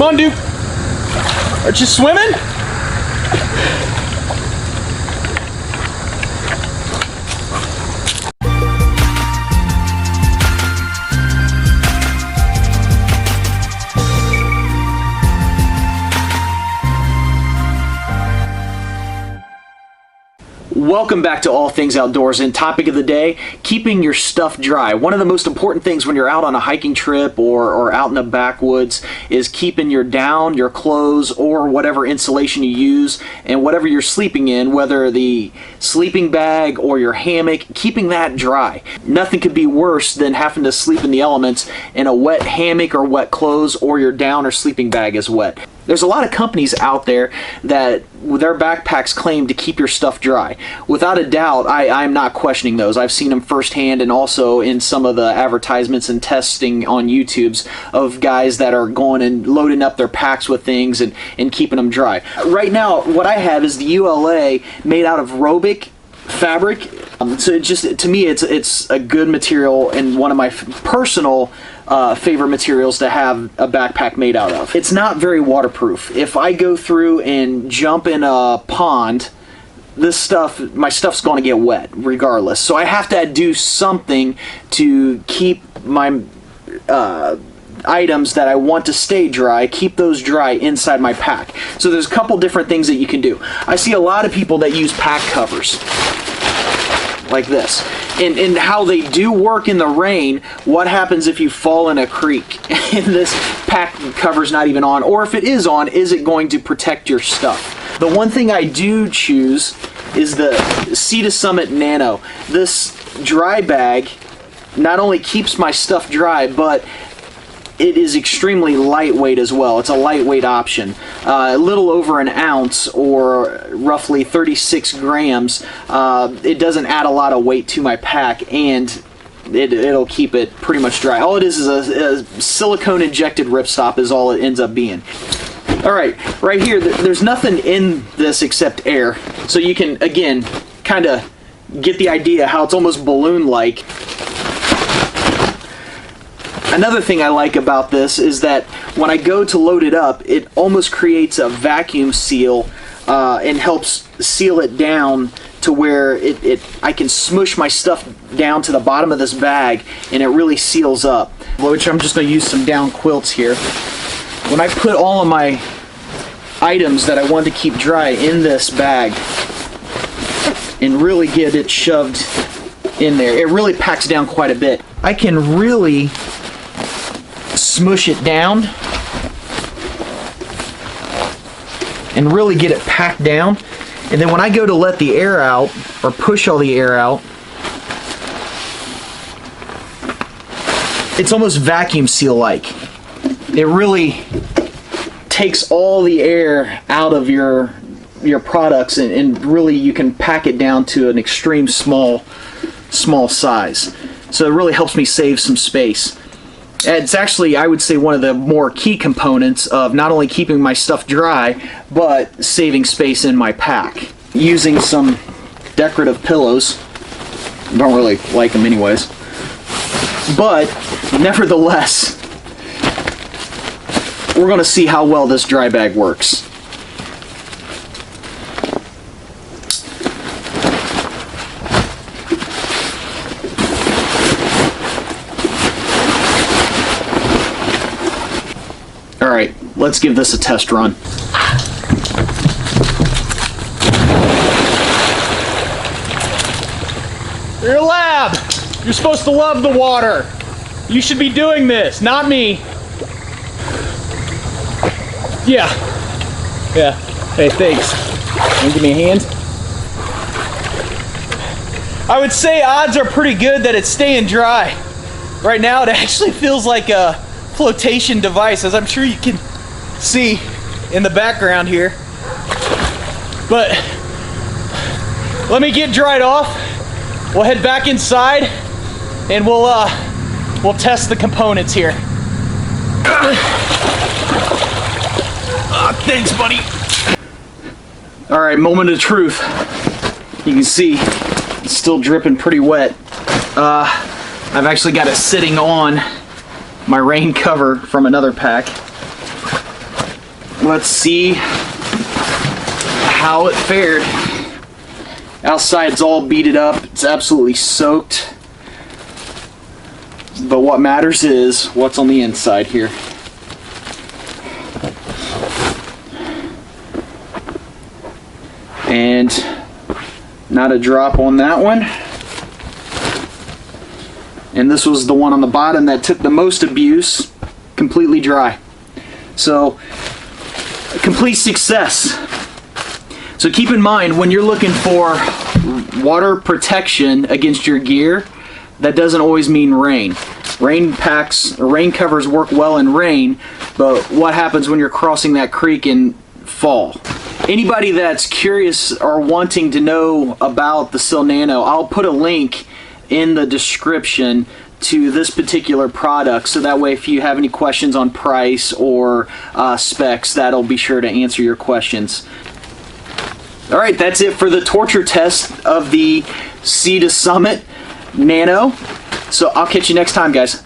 on, dude. Aren't you swimming? Welcome back to All Things Outdoors, and topic of the day, keeping your stuff dry. One of the most important things when you're out on a hiking trip or out in the backwoods is keeping your down, your clothes, or whatever insulation you use, and whatever you're sleeping in, whether the sleeping bag or your hammock, keeping that dry. Nothing could be worse than having to sleep in the elements in a wet hammock or wet clothes, or your down or sleeping bag is wet. There's a lot of companies out there that their backpacks claim to keep your stuff dry. Without a doubt, I'm not questioning those. I've seen them firsthand, and also in some of the advertisements and testing on YouTube's of guys that are going and loading up their packs with things and keeping them dry. Right now, what I have is the ULA made out of Robic fabric. So it just, to me, it's a good material and one of my personal favorite materials to have a backpack made out of. It's not very waterproof. If I go through and jump in a pond, my stuff's going to get wet regardless. So I have to do something to keep my items that I want to stay dry, keep those dry inside my pack. So there's a couple different things that you can do. I see a lot of people that use pack covers like this, and how they do work in the rain. What happens if you fall in a creek and this pack cover's not even on, or if it is on, is it going to protect your stuff? The one thing I do choose is the Sea to Summit Nano. This dry bag not only keeps my stuff dry, but it is extremely lightweight as well. It's a lightweight option. A little over an ounce, or roughly 36 grams. It doesn't add a lot of weight to my pack, and it'll keep it pretty much dry. All it is a silicone injected ripstop is all it ends up being. Alright, right here, there's nothing in this except air. So you can, again, kind of get the idea how it's almost balloon-like. Another thing I like about this is that when I go to load it up, it almost creates a vacuum seal and helps seal it down to where I can smush my stuff down to the bottom of this bag and it really seals up. Which I'm just going to use some down quilts here. When I put all of my items that I want to keep dry in this bag and really get it shoved in there, it really packs down quite a bit. I can really smush it down and really get it packed down, and then when I go to let the air out or push all the air out, it's almost vacuum seal like. It really takes all the air out of your products, and really you can pack it down to an extreme small size. So it really helps me save some space. It's actually, I would say, one of the more key components of not only keeping my stuff dry, but saving space in my pack. Using some decorative pillows. Don't really like them anyways. But, nevertheless, we're going to see how well this dry bag works. Alright, let's give this a test run. You're a lab! You're supposed to love the water. You should be doing this, not me. Yeah. Hey, thanks. Can you give me a hand? I would say odds are pretty good that it's staying dry. Right now it actually feels like a flotation device, as I'm sure you can see in the background here. But let me get dried off. We'll head back inside and we'll test the components here. Thanks, buddy. All right, moment of truth. You can see it's still dripping pretty wet. I've actually got it sitting on my rain cover from another pack. let's see how it fared. Outside's all beaded up. It's absolutely soaked. But what matters is what's on the inside here. And not a drop on that one. And this was the one on the bottom that took the most abuse, completely dry. So, a complete success. So keep in mind, when you're looking for water protection against your gear, that doesn't always mean rain. Rain covers work well in rain, but what happens when you're crossing that creek in fall? Anybody that's curious or wanting to know about the Sil Nano, I'll put a link in the description to this particular product, so that way if you have any questions on price or specs, that'll be sure to answer your questions. Alright, that's it for the torture test of the Sea to Summit Nano. So I'll catch you next time, guys.